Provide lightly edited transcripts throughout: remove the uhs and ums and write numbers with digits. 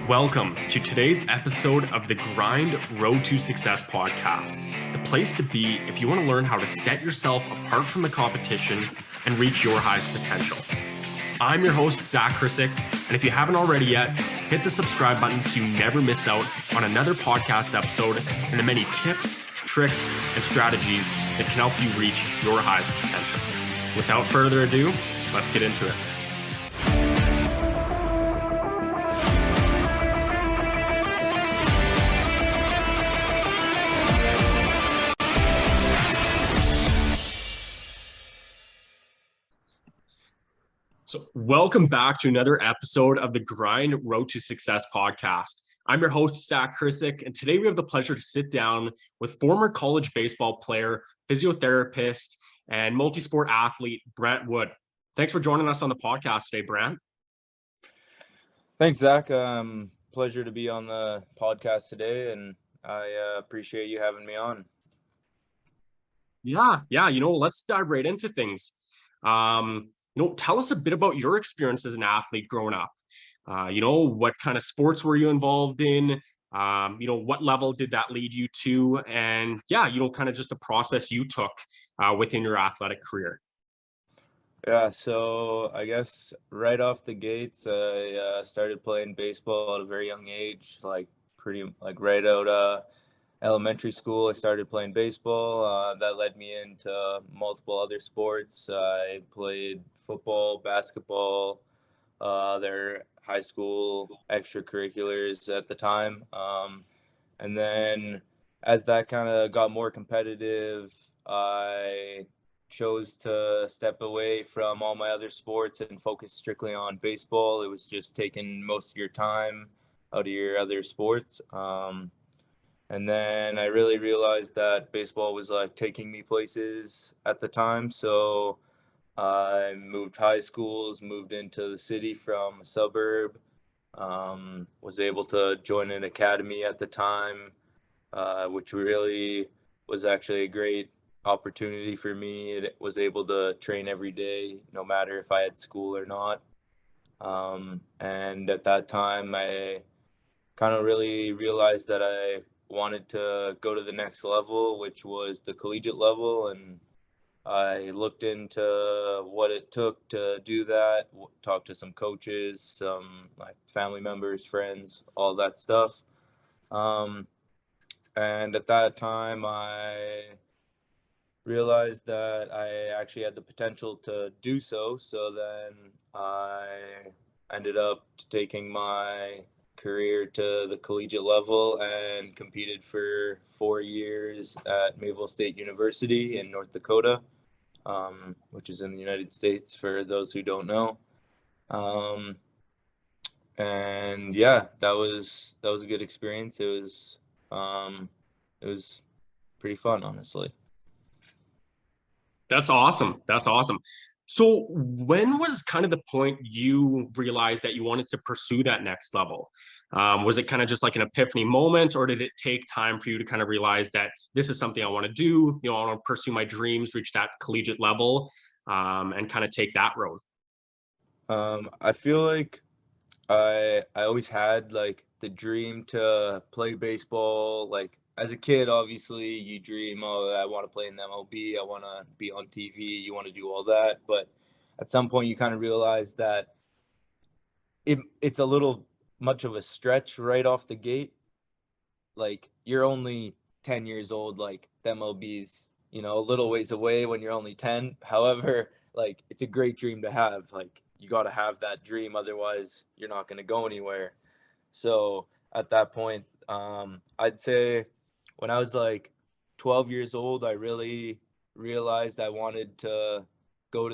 Welcome to today's episode of the Grind Road to Success podcast, the place to be if you want to learn how to set yourself apart from the competition and reach your highest potential. I'm your host, Zak Krysak, and if you haven't already yet, hit the subscribe button so you never miss out on another podcast episode and the many tips, tricks, and strategies that can help you reach your highest potential. Without further ado, let's get into it. So welcome back to another episode of the Grind Road to Success podcast. I'm your host, Zak Krysak, and today we have the pleasure to sit down with former college baseball player, physiotherapist, and multi-sport athlete, Brantt Wood. Thanks for joining us on the podcast today, Brantt. Thanks, Zach. Pleasure to be on the podcast today, and I appreciate you having me on. Yeah, let's dive right into things. Tell us a bit about your experience as an athlete growing up. What kind of sports were you involved in? What level did that lead you to? And kind of just the process you took within your athletic career. Yeah, so I guess right off the gates, I started playing baseball at a very young age, right out of elementary school. I started playing baseball. That led me into multiple other sports. I played football, basketball, their high school extracurriculars at the time. And then as that kind of got more competitive, I chose to step away from all my other sports and focus strictly on baseball. It was just taking most of your time out of your other sports. And then I really realized that baseball was like taking me places at the time. So I moved high schools, moved into the city from a suburb, was able to join an academy at the time, which really was actually a great opportunity for me. It was able to train every day, no matter if I had school or not. And at that time, I kind of really realized that I wanted to go to the next level, which was the collegiate level. And I looked into what it took to do that, talked to some coaches, some like family members, friends, all that stuff. And at that time, I realized that I actually had the potential to do so. So then I ended up taking my career to the collegiate level and competed for 4 years at Mayville State University in North Dakota, which is in the United States for those who don't know. And yeah, that was a good experience. It was pretty fun, honestly. That's awesome. So when was kind of the point you realized that you wanted to pursue that next level? Was it kind of just like an epiphany moment, or did it take time for you to kind of realize that this is something I want to do? I want to pursue my dreams, reach that collegiate level, and kind of take that road? I feel like I always had like the dream to play baseball. Like as a kid, obviously you dream, oh, I want to play in the MLB, I want to be on TV, you want to do all that. But at some point you kind of realize that it's a little much of a stretch right off the gate. Like you're only 10 years old, like the MLB's, a little ways away when you're only 10. However, like it's a great dream to have. Like you got to have that dream, otherwise you're not going to go anywhere. So at that point, I'd say when I was like 12 years old, I really realized I wanted to go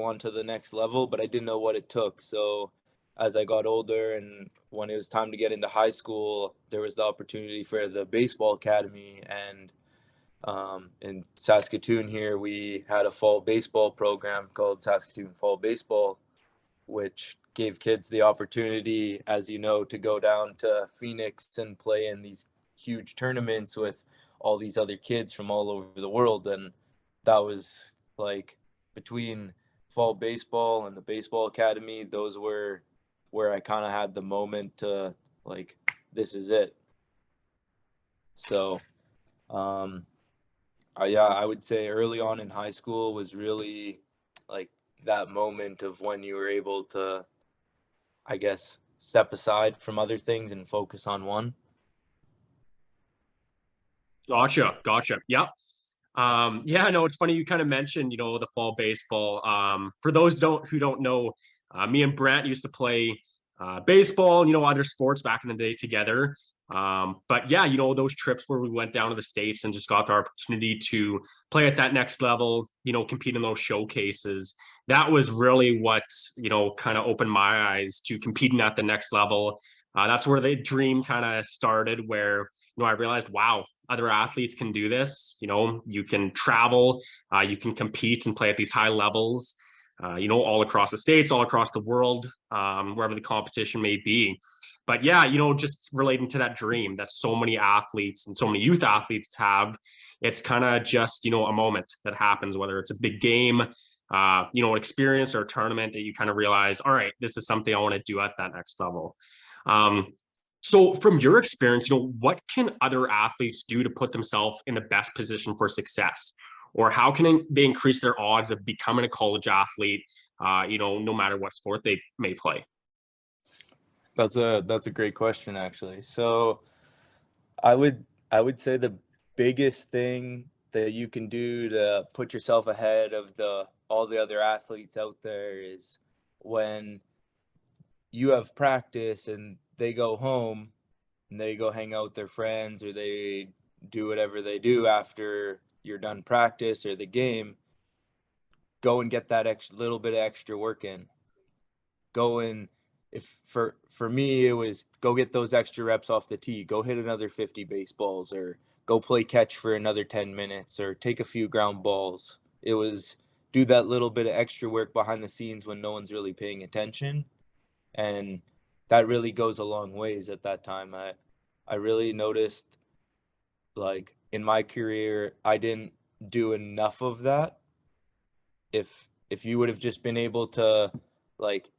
on to the next level, but I didn't know what it took. So as I got older and when it was time to get into high school, there was the opportunity for the baseball academy. And in Saskatoon here, we had a fall baseball program called Saskatoon Fall Baseball, which gave kids the opportunity, as you know, to go down to Phoenix and play in these huge tournaments with all these other kids from all over the world. And that was like between fall baseball and the baseball academy, those were where I kind of had the moment to like this is it. So yeah, I would say early on in high school was really like that moment of when you were able to, I guess, step aside from other things and focus on one. Gotcha. Yep. Yeah, no, it's funny you kind of mentioned, the fall baseball. For those who don't know, me and Brantt used to play baseball and, other sports back in the day together. But yeah, those trips where we went down to the States and just got the opportunity to play at that next level, compete in those showcases. That was really what, kind of opened my eyes to competing at the next level. That's where the dream kind of started, where, I realized, wow, other athletes can do this. You can travel, you can compete and play at these high levels, all across the States, all across the world, wherever the competition may be. But yeah, just relating to that dream that so many athletes and so many youth athletes have, it's kind of just, a moment that happens, whether it's a big game, an experience or a tournament that you kind of realize, all right, this is something I want to do at that next level. Um, so from your experience, what can other athletes do to put themselves in the best position for success? Or how can they increase their odds of becoming a college athlete, no matter what sport they may play? That's a great question, actually. So I would say the biggest thing that you can do to put yourself ahead of all the other athletes out there is when you have practice and they go home and they go hang out with their friends or they do whatever they do after you're done practice or the game, go and get that little bit of extra work in. Go and if for me it was go get those extra reps off the tee, go hit another 50 baseballs or go play catch for another 10 minutes or take a few ground balls. It was do that little bit of extra work behind the scenes when no one's really paying attention, and that really goes a long ways at that time. I really noticed, like, in my career I didn't do enough of that. If you would have just been able to, like,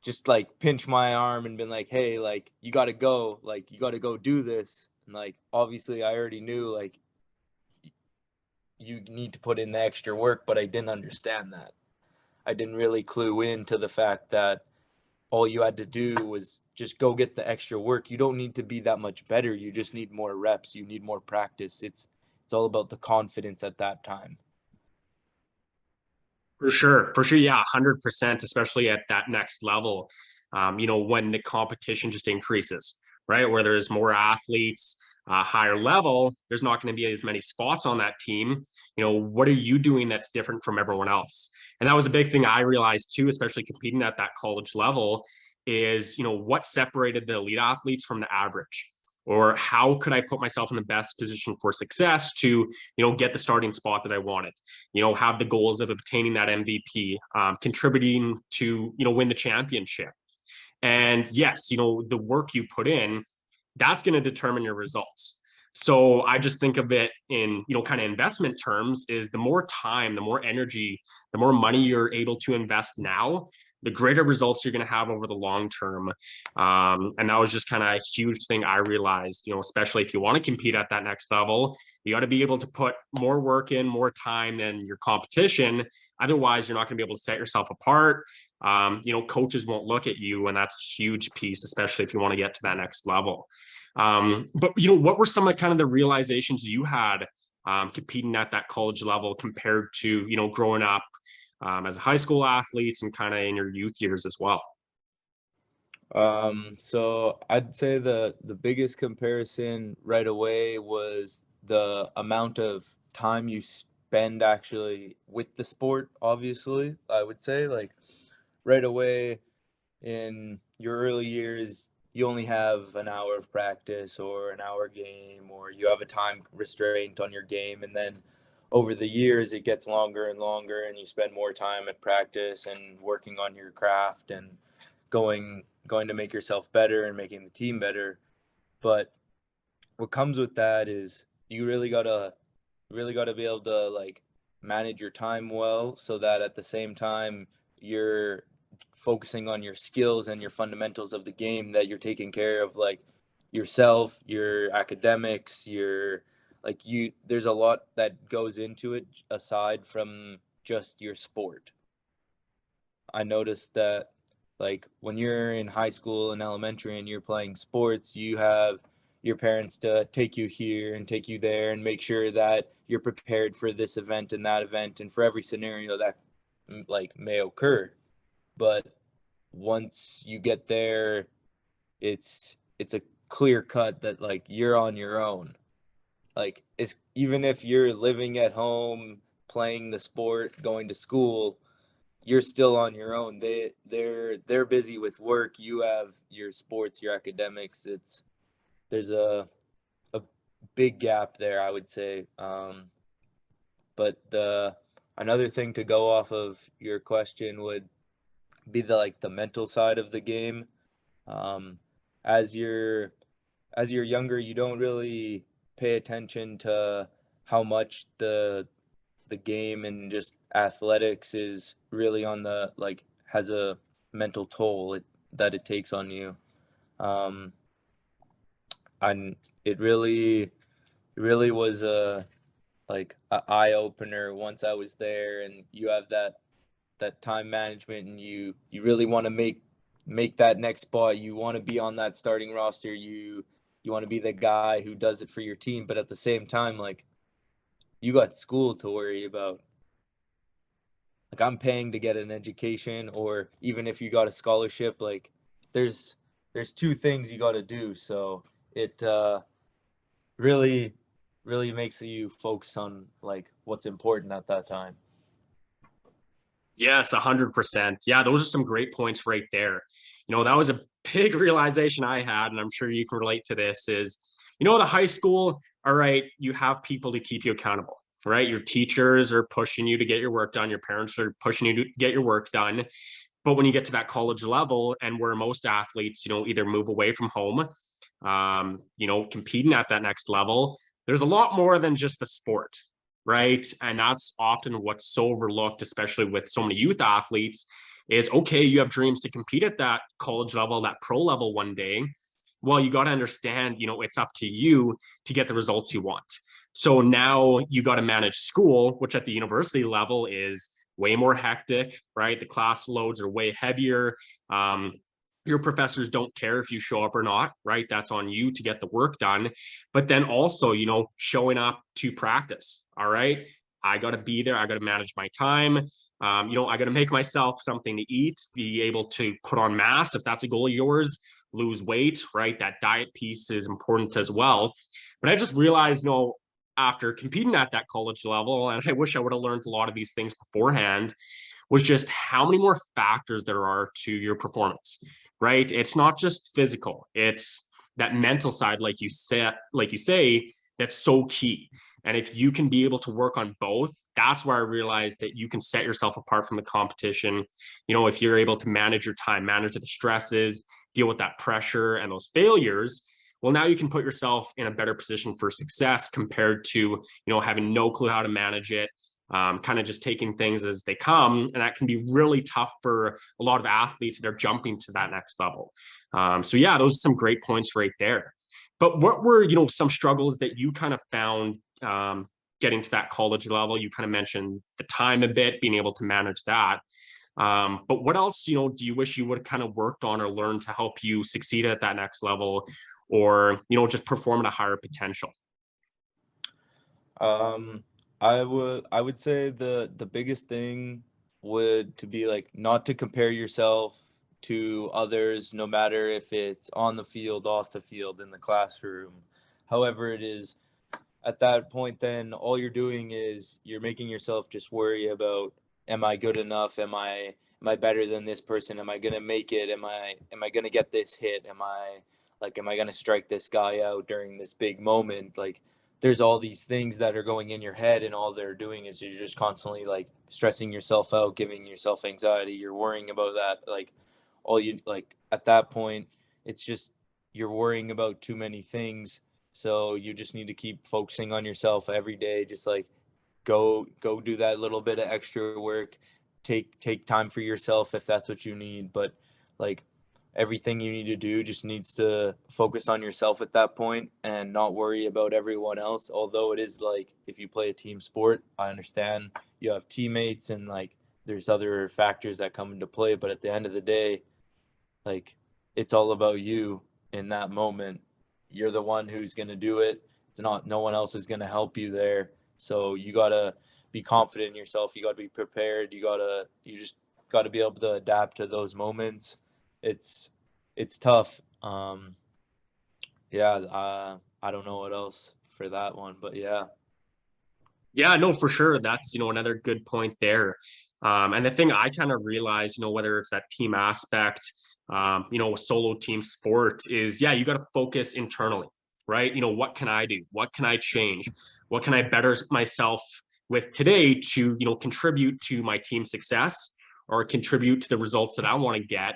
just like pinch my arm and been like, hey, like, you got to go, like, you got to go do this, and like obviously I already knew, like, you need to put in the extra work, but I didn't understand that. I didn't really clue in to the fact that all you had to do was just go get the extra work. You don't need to be that much better. You just need more reps. You need more practice. It's all about the confidence at that time. For sure. Yeah, 100%, especially at that next level. When the competition just increases, right? Where there's more athletes, higher level, there's not going to be as many spots on that team. What are you doing that's different from everyone else? And that was a big thing I realized too, especially competing at that college level, is, what separated the elite athletes from the average? Or how could I put myself in the best position for success to, get the starting spot that I wanted? Have the goals of obtaining that MVP, contributing to, win the championship. And yes, the work you put in, that's going to determine your results. So I just think of it in, kind of investment terms, is the more time, the more energy, the more money you're able to invest now, the greater results you're going to have over the long term. And that was just kind of a huge thing I realized, especially if you want to compete at that next level, you got to be able to put more work in, more time than your competition. Otherwise, you're not going to be able to set yourself apart. Coaches won't look at you, and that's a huge piece, especially if you want to get to that next level. But what were some of kind of the realizations you had competing at that college level compared to, growing up as a high school athletes and kind of in your youth years as well? So I'd say the biggest comparison right away was the amount of time you spend actually with the sport. Obviously, I would say, like, right away in your early years, you only have an hour of practice or an hour game, or you have a time restraint on your game. And then over the years, it gets longer and longer, and you spend more time at practice and working on your craft and going to make yourself better and making the team better. But what comes with that is you really gotta be able to, like, manage your time well, so that at the same time you're focusing on your skills and your fundamentals of the game, that you're taking care of like yourself, your academics, your there's a lot that goes into it aside from just your sport. I noticed that like when you're in high school and elementary and you're playing sports, you have your parents to take you here and take you there and make sure that you're prepared for this event and that event and for every scenario that like may occur. But once you get there, it's a clear cut that like you're on your own. Like it's even if you're living at home, playing the sport, going to school, you're still on your own. They're busy with work. You have your sports, your academics. There's a big gap there, I would say. But the another thing to go off of your question would be the mental side of the game. Um, as you're younger, you don't really pay attention to how much the game and just athletics is really on the has a mental toll that it takes on you. Um, and it really was a eye opener once I was there, and you have that time management, and you really want to make that next spot. You want to be on that starting roster. You want to be the guy who does it for your team, but at the same time, like you got school to worry about. Like I'm paying to get an education, or even if you got a scholarship, like there's two things you got to do. So it really really makes you focus on like what's important at that time. Yes, 100%. Yeah, those are some great points right there. That was a big realization I had, and I'm sure you can relate to this is, the high school, all right, you have people to keep you accountable, right? Your teachers are pushing you to get your work done. Your parents are pushing you to get your work done. But when you get to that college level and where most athletes, either move away from home, competing at that next level, there's a lot more than just the sport, right? And that's often what's so overlooked, especially with so many youth athletes, is okay, you have dreams to compete at that college level, that pro level one day. Well, you got to understand, it's up to you to get the results you want. So now you got to manage school, which at the university level is way more hectic, right? The class loads are way heavier. Your professors don't care if you show up or not, right? That's on you to get the work done. But then also, showing up to practice, all right? I got to be there. I got to manage my time. I got to make myself something to eat, be able to put on mass if that's a goal of yours, lose weight, right? That diet piece is important as well. But I just realized, after competing at that college level, and I wish I would have learned a lot of these things beforehand, was just how many more factors there are to your performance, right? It's not just physical, it's that mental side, like you say, that's so key. And if you can be able to work on both, that's where I realized that you can set yourself apart from the competition. If you're able to manage your time, manage the stresses, deal with that pressure and those failures, well, now you can put yourself in a better position for success compared to, having no clue how to manage it, kind of just taking things as they come. And that can be really tough for a lot of athletes that are jumping to that next level. So yeah, those are some great points right there. But what were, some struggles that you kind of found getting to that college level? You kind of mentioned the time a bit, being able to manage that. But what else, do you wish you would have kind of worked on or learned to help you succeed at that next level, or, just perform at a higher potential? Um, I would say the biggest thing would to be like not to compare yourself to others, no matter if it's on the field, off the field, in the classroom, however it is. At that point, then all you're doing is you're making yourself just worry about, am I good enough? Am I better than this person? Am I gonna make it? Am I gonna get this hit? Am I gonna strike this guy out during this big moment? Like there's all these things that are going in your head, and all they're doing is you're just constantly like stressing yourself out, giving yourself anxiety. You're worrying about that. Like all you like at that point, it's just you're worrying about too many things. So you just need to keep focusing on yourself every day. Just like go do that little bit of extra work. take time for yourself if that's what you need. But like everything you need to do just needs to focus on yourself at that point and not worry about everyone else. Although it is like if you play a team sport, I understand you have teammates and like there's other factors that come into play. But at the end of the day, like it's all about you in that moment. You're the one who's going to do it. It's not, no one else is going to help you there. So you got to be confident in yourself. You got to be prepared. You just got to be able to adapt to those moments. It's tough. I don't know what else for that one, but yeah. Yeah, no, for sure. That's, another good point there. And the thing I kind of realize, whether it's that team aspect, a solo team sport is, yeah, you got to focus internally, right? What can I do? What can I change? What can I better myself with today to, contribute to my team success or contribute to the results that I want to get?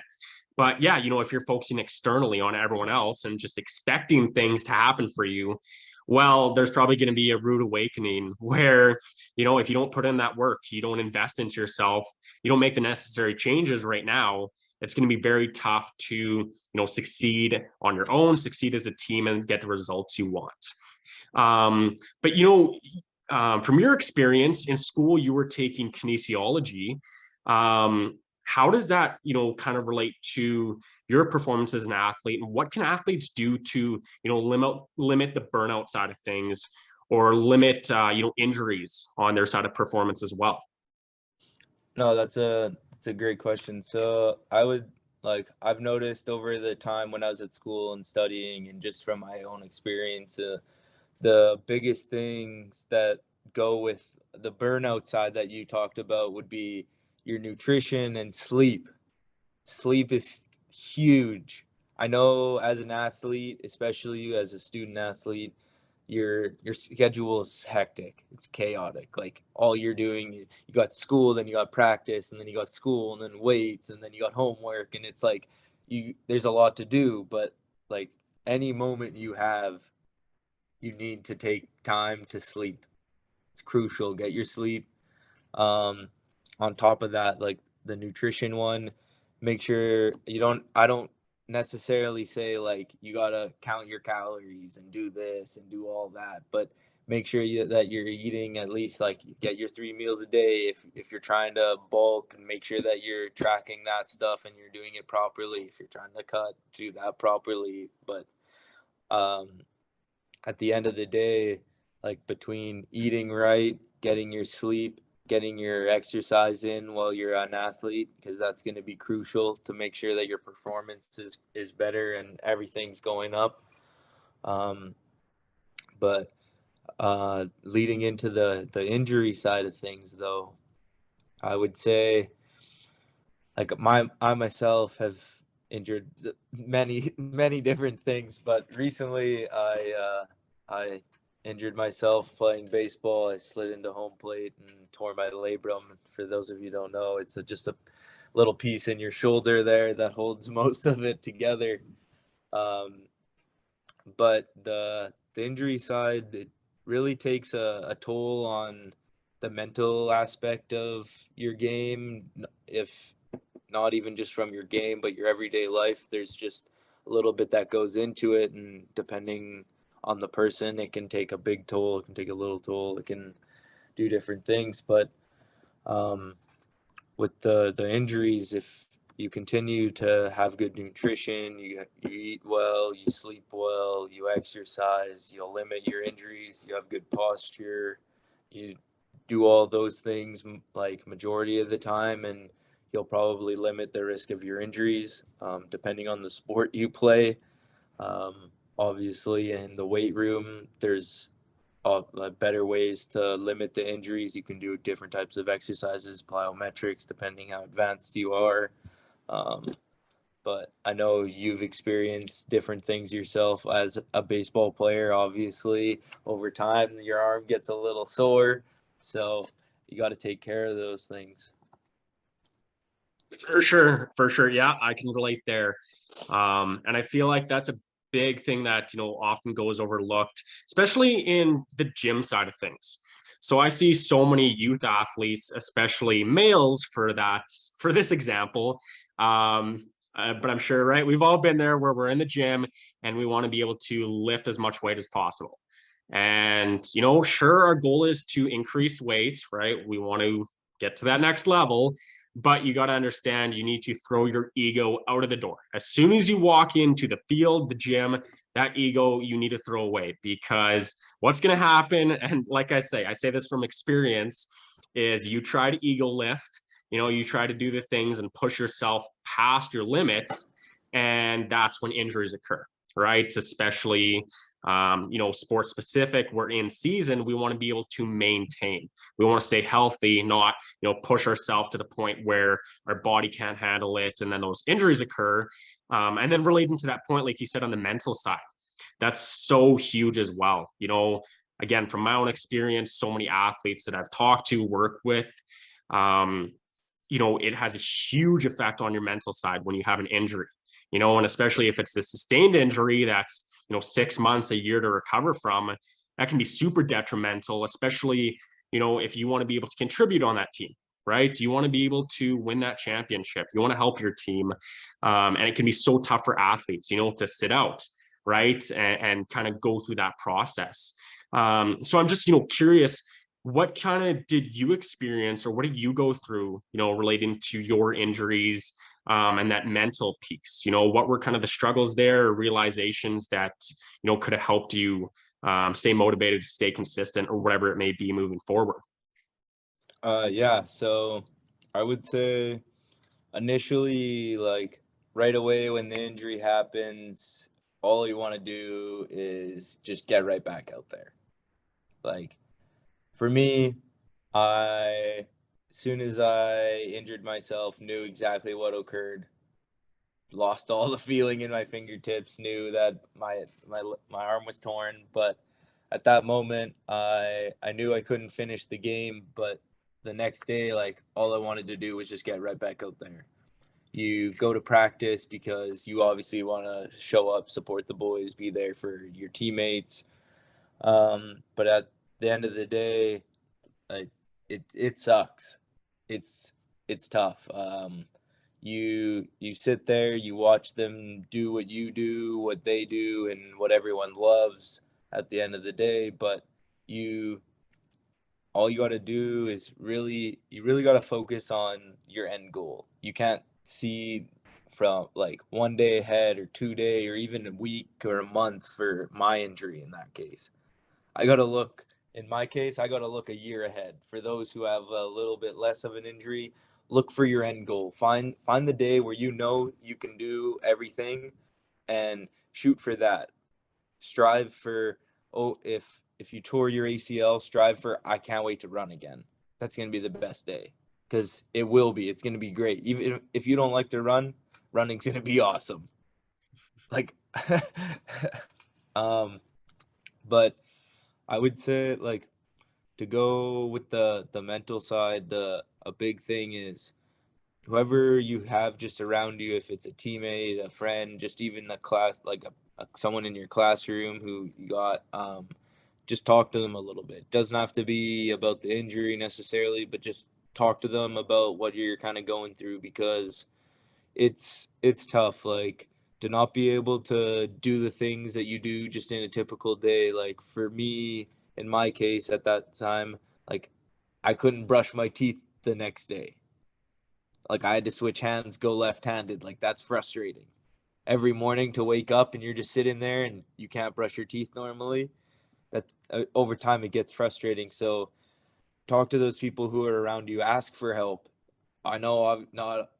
But yeah, if you're focusing externally on everyone else and just expecting things to happen for you, well, there's probably going to be a rude awakening where, if you don't put in that work, you don't invest into yourself, you don't make the necessary changes right now, it's going to be very tough to, succeed on your own, succeed as a team and get the results you want. But, from your experience in school, you were taking kinesiology. How does that, kind of relate to your performance as an athlete, and what can athletes do to, limit the burnout side of things or limit, injuries on their side of performance as well? No, that's a great question. So I've noticed over the time when I was at school and studying and just from my own experience, the biggest things that go with the burnout side that you talked about would be your nutrition and sleep. Sleep is huge. I know as an athlete, especially as a student athlete, your schedule is hectic. It's chaotic. Like all you're doing, you got school, then you got practice, and then you got school, and then weights, and then you got homework, and it's like there's a lot to do, but like any moment you have, you need to take time to sleep. It's crucial. Get your sleep. Um, on top of that, like the nutrition one, make sure I don't necessarily say like you gotta count your calories and do this and do all that, but make sure that you're eating at least like get your 3 meals a day. If you're trying to bulk, and make sure that you're tracking that stuff and you're doing it properly. If you're trying to cut, do that properly. But um, at the end of the day, like between eating right, getting your sleep, getting your exercise in while you're an athlete, because that's going to be crucial to make sure that your performance is better and everything's going up. Um, but leading into the injury side of things, though, I would say like I myself have injured many different things, but recently I injured myself playing baseball. I slid into home plate and tore my labrum. For those of you who don't know, it's just a little piece in your shoulder there that holds most of it together. Um, but the injury side, it really takes a toll on the mental aspect of your game. If not even just from your game, but your everyday life, there's just a little bit that goes into it. And depending on the person, it can take a big toll, it can take a little toll, it can do different things. But with the injuries, if you continue to have good nutrition, you eat well, you sleep well, you exercise, you'll limit your injuries, you have good posture, you do all those things like majority of the time, and you'll probably limit the risk of your injuries, depending on the sport you play. Obviously, in the weight room, there's better ways to limit the injuries. You can do different types of exercises, plyometrics, depending how advanced you are. But I know you've experienced different things yourself as a baseball player. Obviously, over time, your arm gets a little sore. So you got to take care of those things. For sure. For sure. Yeah, I can relate there. And I feel like that's a big thing that, often goes overlooked, especially in the gym side of things. So I see so many youth athletes, especially males for this example. But I'm sure, right? We've all been there where we're in the gym and we want to be able to lift as much weight as possible. And, sure, our goal is to increase weight, right? We want to get to that next level, but you got to understand you need to throw your ego out of the door. As soon as you walk into the field, the gym, that ego you need to throw away, because what's going to happen, and like I say this from experience, is you try to ego lift, you try to do the things and push yourself past your limits, and that's when injuries occur, right? Especially sports specific, we're in season, we want to be able to maintain, we want to stay healthy, not push ourselves to the point where our body can't handle it and then those injuries occur. And then relating to that point, like you said, on the mental side, that's so huge as well. Again, from my own experience, so many athletes that I've talked to, work with, it has a huge effect on your mental side when you have an injury, and especially if it's a sustained injury that's, 6 months, a year to recover from, that can be super detrimental, especially, if you want to be able to contribute on that team, right? You want to be able to win that championship. You want to help your team. And it can be so tough for athletes, to sit out, right? And kind of go through that process. So I'm just, curious, what kind of did you experience, or what did you go through, relating to your injuries, and that mental piece? What were kind of the struggles there, or realizations that, could have helped you stay motivated, stay consistent, or whatever it may be moving forward? Yeah, so I would say initially, like right away when the injury happens, all you want to do is just get right back out there. Like for me, as soon as I injured myself, knew exactly what occurred, lost all the feeling in my fingertips, knew that my arm was torn, but at that moment, I knew I couldn't finish the game, but the next day, like all I wanted to do was just get right back out there. You go to practice because you obviously want to show up, support the boys, be there for your teammates. But at the end of the day, like it sucks. It's it's tough. You sit there, you watch them do what you do, what they do, and what everyone loves at the end of the day. But you all you got to do is you really got to focus on your end goal. You can't see from like 1 day ahead or 2 day or even a week or a month for my injury in that case. I got to look in my case, I got to look a year ahead. For those who have a little bit less of an injury, look for your end goal. Find the day where you can do everything and shoot for that. Strive for, oh, if you tore your ACL, strive for, I can't wait to run again. That's going to be the best day, because it will be. It's going to be great. Even if you don't like to run, running's going to be awesome. Like but I would say, like, to go with the mental side, a big thing is whoever you have just around you, if it's a teammate, a friend, just even a class, like someone in your classroom who you got, just talk to them a little bit. Doesn't have to be about the injury necessarily, but just talk to them about what you're kind of going through, because it's tough, like, to not be able to do the things that you do just in a typical day. Like for me, in my case at that time, like I couldn't brush my teeth the next day. Like I had to switch hands, go left-handed. Like that's frustrating. Every morning to wake up and you're just sitting there and you can't brush your teeth normally. That over time it gets frustrating. So talk to those people who are around you, ask for help. I know not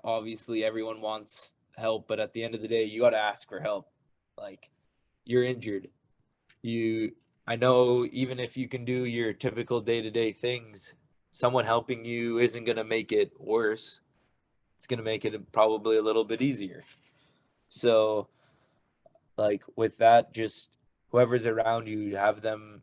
obviously everyone wants help, but at the end of the day, you got to ask for help. Like you're injured. You I know even if you can do your typical day-to-day things, someone helping you isn't going to make it worse. It's going to make it probably a little bit easier. So, like with that, just whoever's around you, have them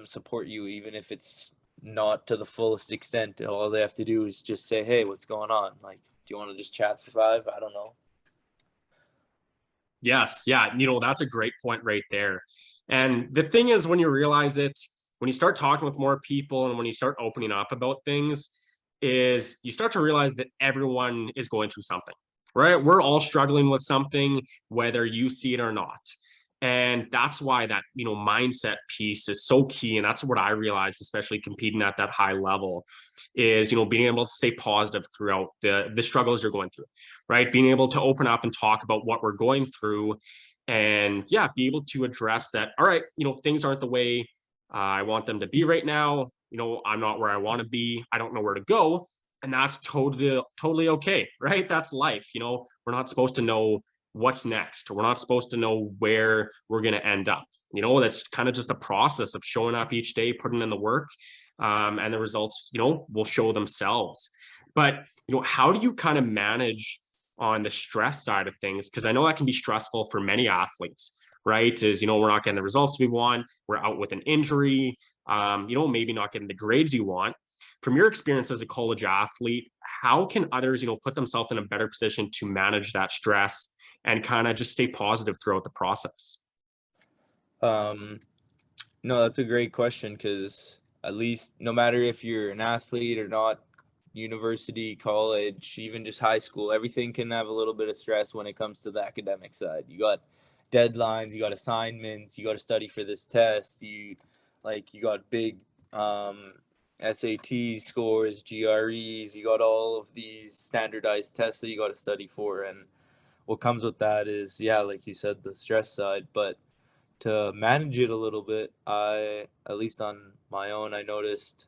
support you, even if it's not to the fullest extent. All they have to do is just say, "Hey, what's going on? Like, do you want to just chat for 5? I don't know." Yes. Yeah. That's a great point right there. And the thing is, when you realize it, when you start talking with more people and when you start opening up about things, is you start to realize that everyone is going through something, right? We're all struggling with something, whether you see it or not. And that's why that, mindset piece is so key. And that's what I realized, especially competing at that high level, is, being able to stay positive throughout the struggles you're going through, right? Being able to open up and talk about what we're going through and yeah, be able to address that. All right, things aren't the way I want them to be right now. I'm not where I want to be. I don't know where to go. And that's totally okay, right? That's life. We're not supposed to know what's next. We're not supposed to know where we're going to end up. That's kind of just a process of showing up each day, putting in the work, and the results, will show themselves. But, how do you kind of manage on the stress side of things? Because I know that can be stressful for many athletes, right? Is, we're not getting the results we want. We're out with an injury, maybe not getting the grades you want. From your experience as a college athlete, how can others, put themselves in a better position to manage that stress and kind of just stay positive throughout the process? No, that's a great question, because at least no matter if you're an athlete or not, university, college, even just high school, everything can have a little bit of stress when it comes to the academic side. You got deadlines, you got assignments, you got to study for this test, you got big SAT scores, GREs, you got all of these standardized tests that you got to study for. And what comes with that is, yeah, like you said, the stress side. But to manage it a little bit, at least on my own, I noticed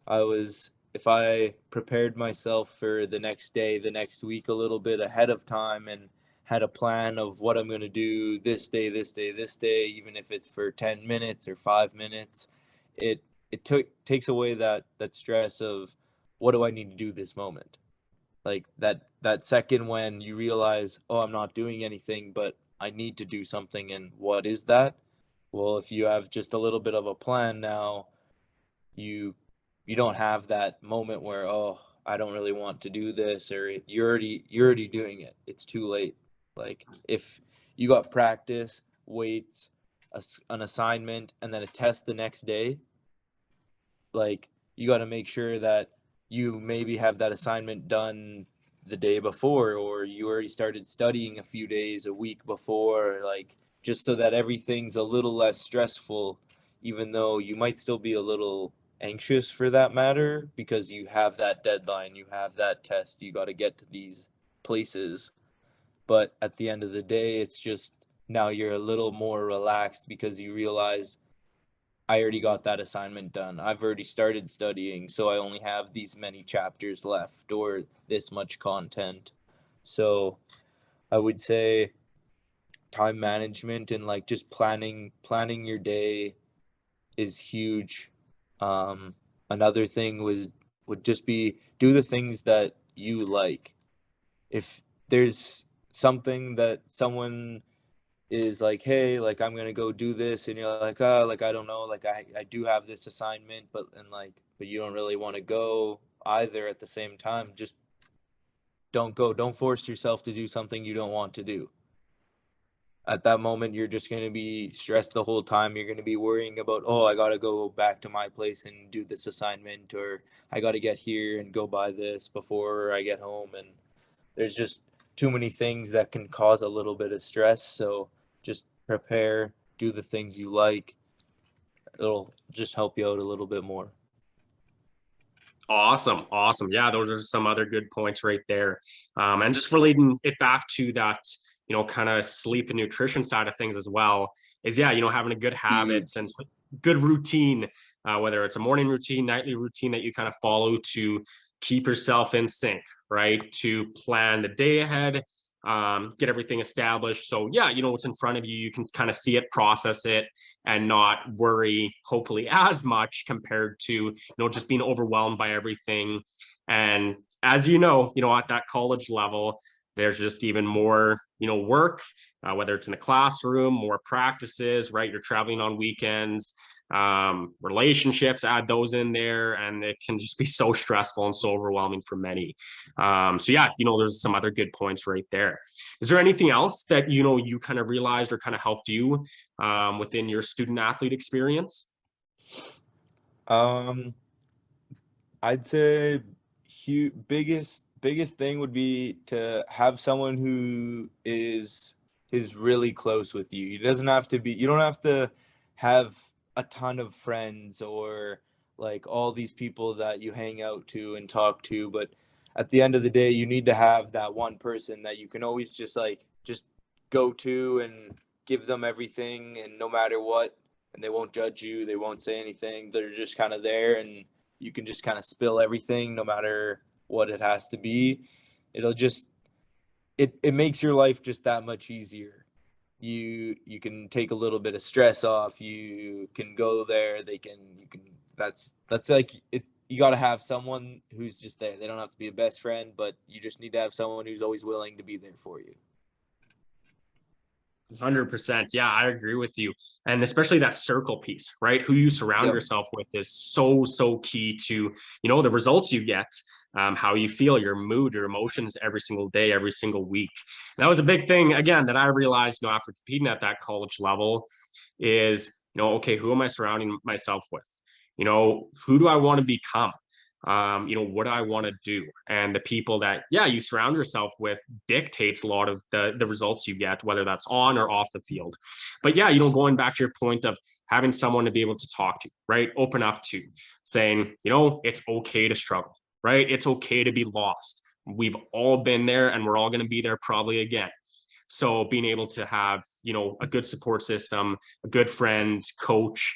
if I prepared myself for the next day, the next week a little bit ahead of time, and had a plan of what I'm going to do this day, even if it's for 10 minutes or 5 minutes, it takes away that stress of what do I need to do this moment? Like that second when you realize, oh, I'm not doing anything, but I need to do something. And what is that? Well, if you have just a little bit of a plan now, you don't have that moment where, oh, I don't really want to do this, or you're already doing it. It's too late. Like if you got practice, weights, an assignment, and then a test the next day, like you got to make sure that you maybe have that assignment done the day before, or you already started studying a few days, a week before, like just so that everything's a little less stressful, even though you might still be a little anxious for that matter, because you have that deadline, you have that test, you got to get to these places. But at the end of the day, it's just now you're a little more relaxed because you realize, I already got that assignment done. I've already started studying, so I only have these many chapters left or this much content. So I would say time management and like just planning your day is huge. Another thing would just be do the things that you like. If there's something that someone is like, hey, like I'm gonna go do this, and you're like, oh, like I don't know, like I do have this assignment, but you don't really want to go either at the same time, just don't go. Don't force yourself to do something you don't want to do. At that moment, you're just going to be stressed the whole time. You're going to be worrying about, oh, I got to go back to my place and do this assignment, or I got to get here and go buy this before I get home. And there's just too many things that can cause a little bit of stress. So just prepare, do the things you like. It'll just help you out a little bit more. Awesome. Yeah, those are some other good points right there. And just relating it back to that, kind of sleep and nutrition side of things as well is, yeah, having a good habits and good routine, whether it's a morning routine, nightly routine that you kind of follow to keep yourself in sync, right? To plan the day ahead, get everything established. So yeah, what's in front of you, you can kind of see it, process it, and not worry, hopefully, as much compared to, just being overwhelmed by everything. And as at that college level, there's just even more, work, whether it's in the classroom, more practices, right? You're traveling on weekends, relationships, add those in there, and it can just be so stressful and so overwhelming for many. So yeah, there's some other good points right there. Is there anything else that, you kind of realized or kind of helped you within your student athlete experience? Um, I'd say biggest thing would be to have someone who is really close with you. You don't have to have a ton of friends or like all these people that you hang out to and talk to, but at the end of the day, you need to have that one person that you can always just go to and give them everything, and no matter what, and they won't judge you, they won't say anything. They're just kind of there, and you can just kind of spill everything no matter what it has to be. It'll just it makes your life just that much easier. You can take a little bit of stress off. You can go there. You can that's like it. You got to have someone who's just there. They don't have to be a best friend, but you just need to have someone who's always willing to be there for you. 100%. Yeah, I agree with you. And especially that circle piece, right? Who you surround Yep. yourself with is so, so key to, the results you get, how you feel, your mood, your emotions every single day, every single week. And that was a big thing, again, that I realized, after competing at that college level is, okay, who am I surrounding myself with? Who do I want to become? What do I want to do? And the people that, you surround yourself with dictates a lot of the results you get, whether that's on or off the field. But going back to your point of having someone to be able to talk to, right? Open up to, saying, it's okay to struggle, right? It's okay to be lost. We've all been there, and we're all going to be there probably again. So being able to have, a good support system, a good friend, coach,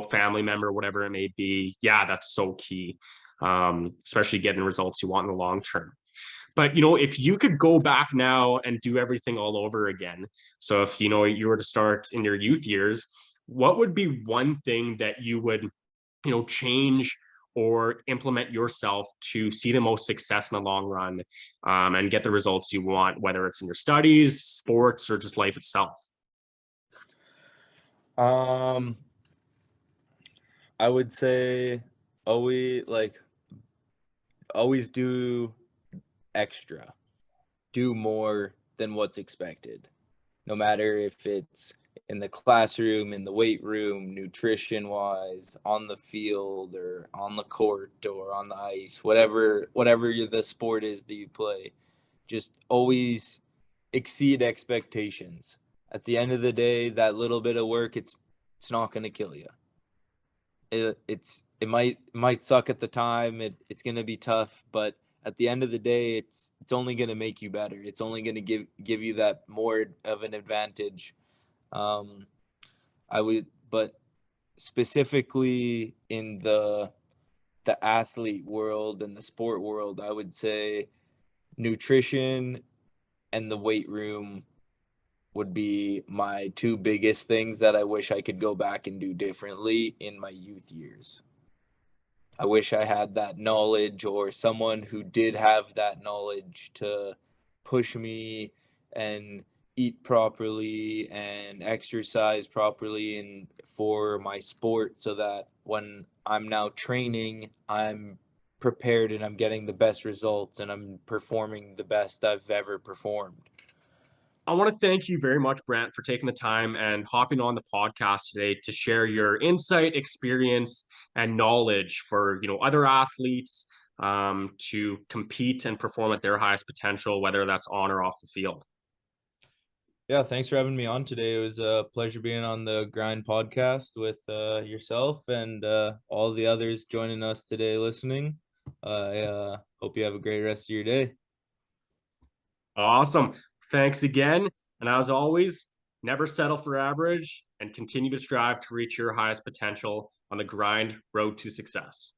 family member, whatever it may be. Yeah, that's so key, especially getting the results you want in the long term. But, if you could go back now and do everything all over again, so if, you were to start in your youth years, what would be one thing that you would, change or implement yourself to see the most success in the long run, and get the results you want, whether it's in your studies, sports, or just life itself? Um, I would say always do extra. Do more than what's expected. No matter if it's in the classroom, in the weight room, nutrition wise, on the field or on the court or on the ice, whatever the sport is that you play, just always exceed expectations. At the end of the day, that little bit of work, it's not going to kill you. It might suck at the time. It's going to be tough, but at the end of the day, it's only going to make you better. It's only going to give you that more of an advantage. um but specifically in the athlete world and the sport world, I would say nutrition and the weight room would be my two biggest things that I wish I could go back and do differently in my youth years. I wish I had that knowledge, or someone who did have that knowledge, to push me and eat properly and exercise properly and for my sport, so that when I'm now training, I'm prepared and I'm getting the best results and I'm performing the best I've ever performed. I want to thank you very much, Brantt, for taking the time and hopping on the podcast today to share your insight, experience, and knowledge for other athletes, to compete and perform at their highest potential, whether that's on or off the field. Yeah, thanks for having me on today. It was a pleasure being on the Grind podcast with yourself and all the others joining us today listening. I hope you have a great rest of your day. Awesome. Thanks again. And as always, never settle for average and continue to strive to reach your highest potential on the grind road to success.